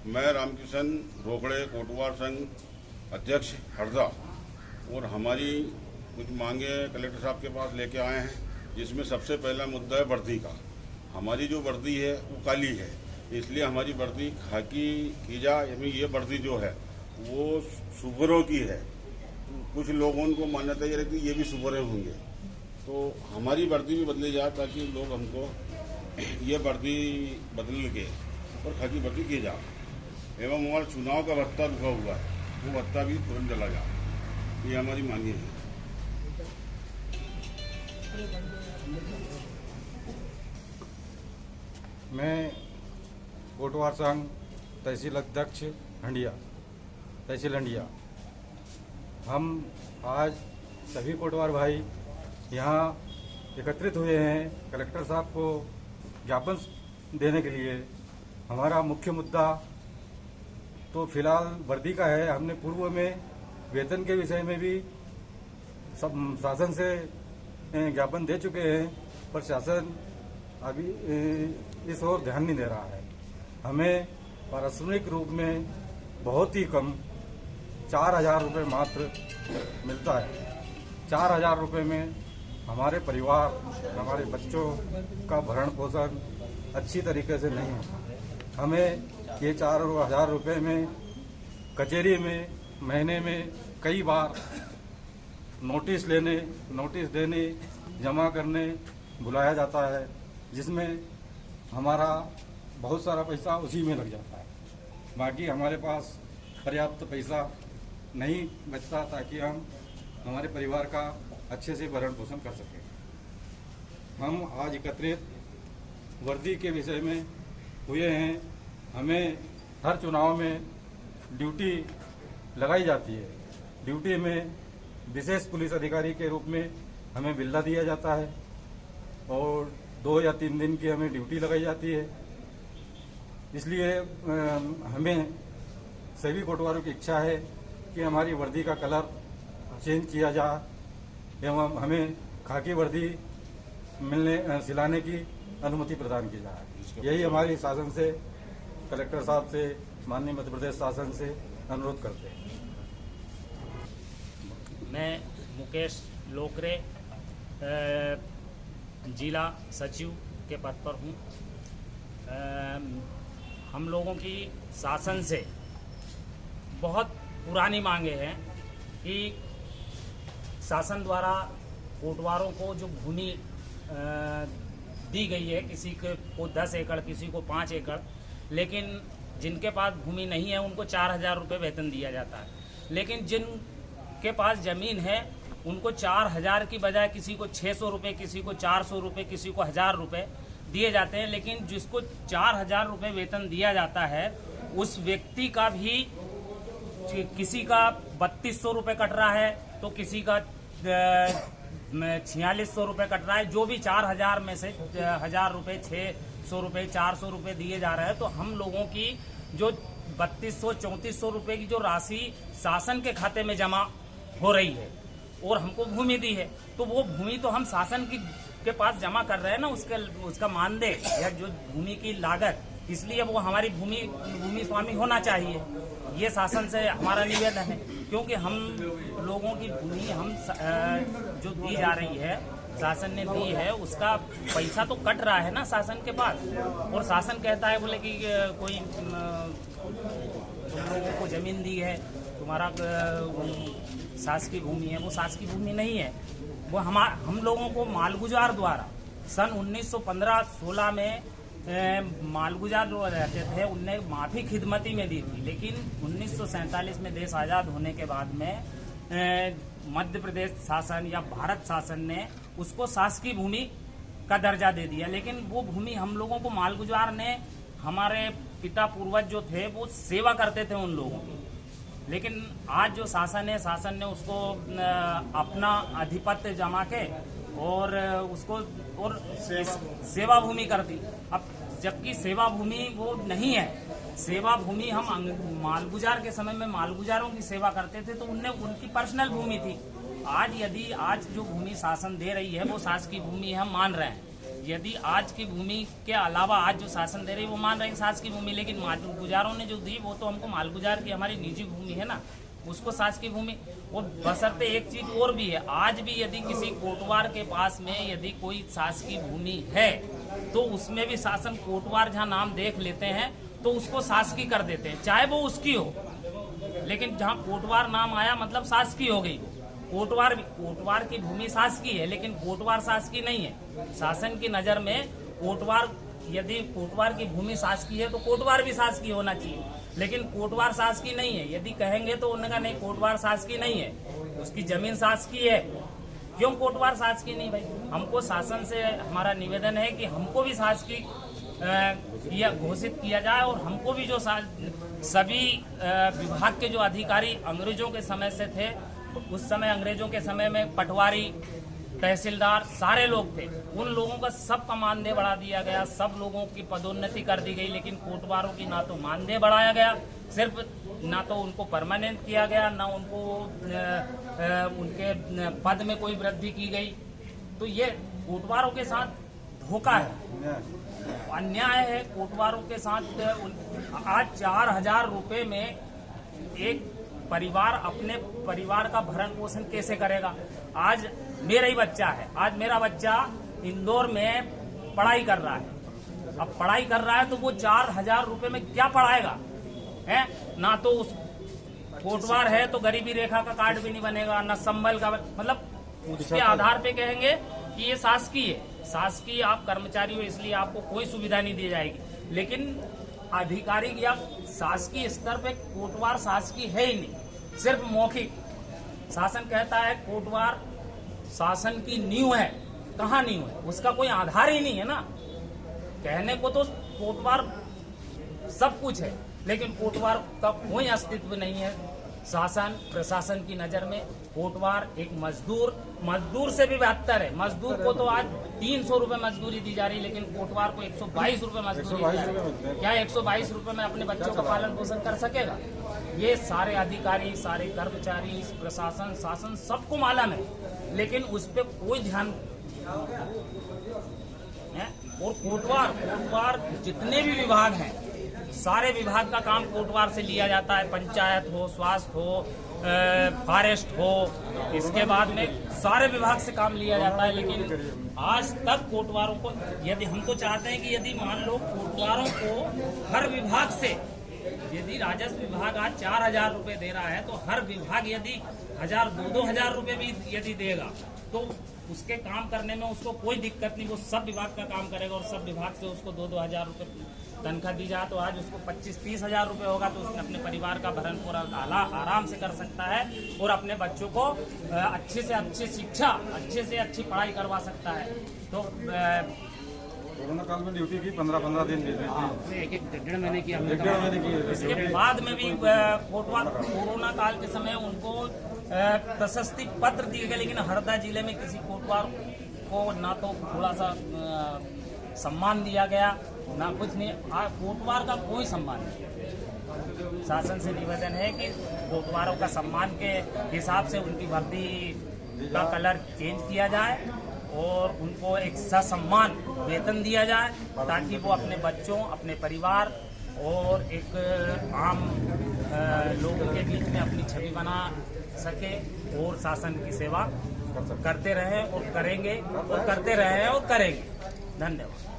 मैं रामकिशन रोकड़े कोटवार संघ अध्यक्ष हरदा और हमारी कुछ मांगे कलेक्टर साहब के पास लेके आए हैं, जिसमें सबसे पहला मुद्दा है वर्दी का। हमारी जो वर्दी है वो काली है, इसलिए हमारी वर्दी खाकी की जाए। यानी ये वर्दी जो है वो सुबरों की है। कुछ लोगों को मान्यता ये रहती है ये भी सुबरे होंगे, तो हमारी वर्दी भी बदली जाए ताकि लोग हमको ये वर्दी बदल के और खाकी वर्दी की जाए। एवं हमारा चुनाव का भत्ता रुका हुआ है, वो भत्ता भी तुरंत डला जाए, ये हमारी मांगी है। मैं कोटवार संघ तहसील अध्यक्ष तहसील हंडिया। हम आज सभी कोटवार भाई यहाँ एकत्रित हुए हैं कलेक्टर साहब को ज्ञापन देने के लिए। हमारा मुख्य मुद्दा तो फिलहाल वर्दी का है। हमने पूर्व में वेतन के विषय में भी सब शासन से ज्ञापन दे चुके हैं, पर शासन अभी इस ओर ध्यान नहीं दे रहा है। हमें पारिश्रमिक रूप में बहुत ही कम 4,000 रुपये मात्र मिलता है। 4,000 रुपये में हमारे परिवार, हमारे बच्चों का भरण पोषण अच्छी तरीके से नहीं होता। हमें ये 4,000 रुपये में कचहरी में महीने में कई बार नोटिस देने, जमा करने बुलाया जाता है, जिसमें हमारा बहुत सारा पैसा उसी में लग जाता है। बाकी हमारे पास पर्याप्त पैसा नहीं बचता ताकि हम हमारे परिवार का अच्छे से भरण पोषण कर सकें। हम आज एकत्रित वर्दी के विषय में हुए हैं। हमें हर चुनाव में ड्यूटी लगाई जाती है। ड्यूटी में विशेष पुलिस अधिकारी के रूप में हमें बिल्ला दिया जाता है और 2 या 3 दिन की हमें ड्यूटी लगाई जाती है। इसलिए हमें सभी कोटवारों की इच्छा है कि हमारी वर्दी का कलर चेंज किया जाए एवं हमें खाकी वर्दी सिलाने की अनुमति प्रदान की जाए। यही हमारी शासन से, कलेक्टर साहब से, माननीय मध्य प्रदेश शासन से अनुरोध करते हैं। मैं मुकेश लोकरे जिला सचिव के पद पर हूँ। हम लोगों की शासन से बहुत पुरानी मांगे हैं कि शासन द्वारा कोटवारों को जो भूमि दी गई है, किसी को 10 एकड़, किसी को 5 एकड़, लेकिन जिनके पास भूमि नहीं है उनको 4,000 रुपये वेतन दिया जाता है। लेकिन जिनके पास ज़मीन है उनको 4,000 की बजाय किसी को 600 रुपये, किसी को 400 रुपये, किसी को 1,000 रुपये दिए जाते हैं। लेकिन जिसको 4,000 रुपये वेतन दिया जाता है उस व्यक्ति का भी किसी का 3,200 रुपये कट रहा है तो किसी का 4,600 रुपये कट रहा है। जो भी 4,000 में से 1,000 रुपये, 600 रुपये, 400 रुपये दिए जा रहे हैं, तो हम लोगों की जो 3,200-3,400 रुपये की जो राशि शासन के खाते में जमा हो रही है और हमको भूमि दी है, तो वो भूमि तो हम शासन के पास जमा कर रहे हैं ना, उसका मानदेय या जो भूमि की लागत, इसलिए वो हमारी भूमि स्वामी होना चाहिए। ये शासन से हमारा निवेदन है, क्योंकि हम लोगों की भूमि जो दी जा रही है, शासन ने दी है, उसका पैसा तो कट रहा है ना शासन के पास। और शासन कहता है बोले कि कोई तुम लोगों को जमीन दी है, तुम्हारा शासकीय भूमि है, वो शासकीय भूमि नहीं है। वो हम लोगों को मालगुजार द्वारा सन 1915-16 में मालगुजार जो रहते थे उनने माफी खिदमती में दी थी। लेकिन 1947 में देश आज़ाद होने के बाद में मध्य प्रदेश शासन या भारत शासन ने उसको शासकीय भूमि का दर्जा दे दिया। लेकिन वो भूमि हम लोगों को मालगुजार ने, हमारे पिता पूर्वज जो थे वो सेवा करते थे उन लोगों की। लेकिन आज जो शासन है, शासन ने उसको अपना अधिपत्य जमा के और उसको और सेवा भूमि कर दी। अब जबकि सेवा भूमि वो नहीं है। सेवा भूमि हम मालगुजार के समय में मालगुजारों की सेवा करते थे तो उनकी पर्सनल भूमि थी। आज जो भूमि शासन दे रही है वो शासकीय भूमि हम मान रहे हैं, यदि आज की भूमि के अलावा आज जो शासन दे रही है वो मान रहे हैं शासकीय भूमि, लेकिन मालगुजारों ने जो दी वो तो हमको मालगुजार की हमारी निजी भूमि है ना, उसको शासकीय भूमि। और बशर्ते एक चीज और भी है, आज भी यदि किसी कोटवार के पास में यदि कोई शासकीय भूमि है तो उसमें भी शासन कोटवार जहाँ नाम देख लेते हैं तो उसको शासकीय कर देते हैं, चाहे वो उसकी हो। लेकिन जहाँ कोटवार नाम आया मतलब शासकीय हो गई। कोटवार की भूमि शासकीय है, लेकिन कोटवार शासकीय नहीं है। शासन की नजर में कोटवार, यदि कोटवार की भूमि शासकीय है तो कोटवार भी शासकीय होना चाहिए, लेकिन कोटवार शासकीय नहीं है। यदि कहेंगे तो उन्होंने कहा नहीं कोटवार शासकीय नहीं है, उसकी जमीन शासकीय है। क्यों कोटवार शासकीय नहीं भाई? हमको शासन से हमारा निवेदन है कि हमको भी शासकीय घोषित किया जाए, और हमको भी जो सभी विभाग के जो अधिकारी अंग्रेजों के समय से थे, उस समय अंग्रेजों के समय में पटवारी, तहसीलदार सारे लोग थे, उन लोगों का सबका मानदेय बढ़ा दिया गया, सब लोगों की पदोन्नति कर दी गई, लेकिन कोटवारों की ना तो मानदेय बढ़ाया गया, सिर्फ ना तो उनको परमानेंट किया गया, ना उनको उनके पद में कोई वृद्धि की गई। तो ये कोटवारों के साथ धोखा है, अन्याय है कोटवारों के साथ। आज 4,000 रुपए में एक परिवार अपने परिवार का भरण पोषण कैसे करेगा? आज मेरा ही बच्चा है, आज मेरा बच्चा इंदौर में पढ़ाई कर रहा है। अब पढ़ाई कर रहा है तो वो 4,000 रुपए में क्या पढ़ाएगा? है ना, तो उस कोटवार है तो गरीबी रेखा का कार्ड भी नहीं बनेगा, ना संबल का, मतलब उसके आधार पे कहेंगे कि ये शासकीय है। शासकीय आप कर्मचारी हो इसलिए आपको कोई सुविधा नहीं दी जाएगी, लेकिन आधिकारिक या शासकीय स्तर पे कोटवार शासकीय है ही नहीं, सिर्फ मौखिक। शासन कहता है कोटवार शासन की नींव है, कहाँ नींव है? उसका कोई आधार ही नहीं है ना। कहने को तो कोटवार सब कुछ है, लेकिन कोटवार का कोई अस्तित्व नहीं है। शासन प्रशासन की नजर में कोटवार एक मजदूर से भी बेहतर है। मजदूर को तो आज 300 रुपए मजदूरी दी जा रही है, लेकिन कोटवार को 122 रुपए मजदूरी दी जा रही है। क्या 122 रुपए में अपने बच्चों का पालन पोषण कर सकेगा? ये सारे अधिकारी, सारे कर्मचारी, प्रशासन, शासन सबको मालूम है, लेकिन उस पर कोई ध्यान है। और कोटवार जितने भी विभाग हैं, सारे विभाग का काम कोटवार से लिया जाता है। पंचायत हो, स्वास्थ्य हो, फॉरेस्ट हो, इसके बाद में सारे विभाग से काम लिया जाता है, लेकिन आज तक कोटवारों को, यदि हम तो चाहते हैं कि यदि मान लो कोटवारों को हर विभाग से, यदि राजस्व विभाग आज 4,000 रुपए दे रहा है तो हर विभाग यदि 2,000 रुपए भी यदि देगा तो उसके काम करने में उसको कोई दिक्कत नहीं, वो सब विभाग का काम करेगा और सब विभाग से उसको 2,000 रुपए तनख्वाह दी जाए तो आज उसको 25-30 हजार रुपए होगा तो उसने अपने परिवार का भरण पोषण आराम से कर सकता है और अपने बच्चों को अच्छे से अच्छी शिक्षा, अच्छे से अच्छी पढ़ाई करवा सकता है। तो कोरोना काल में ड्यूटी की 15-15 दिन एक 1.5 महीने की हमने की। इसके बाद में भी कोरोना काल के समय उनको प्रशस्ति पत्र दिए गए, लेकिन हरदा जिले में किसी कोटवार को ना तो थोड़ा सा सम्मान दिया गया, ना कुछ नहीं। कोटवार का कोई सम्मान नहीं। शासन से निवेदन है कि कोटवारों का सम्मान के हिसाब से उनकी वर्दी का कलर चेंज किया जाए और उनको एक ससम्मान वेतन दिया जाए, ताकि वो अपने बच्चों, अपने परिवार और एक आम लोगों के बीच में अपनी छवि बना सके और शासन की सेवा करते रहें और करेंगे और करते रहे और करेंगे। धन्यवाद।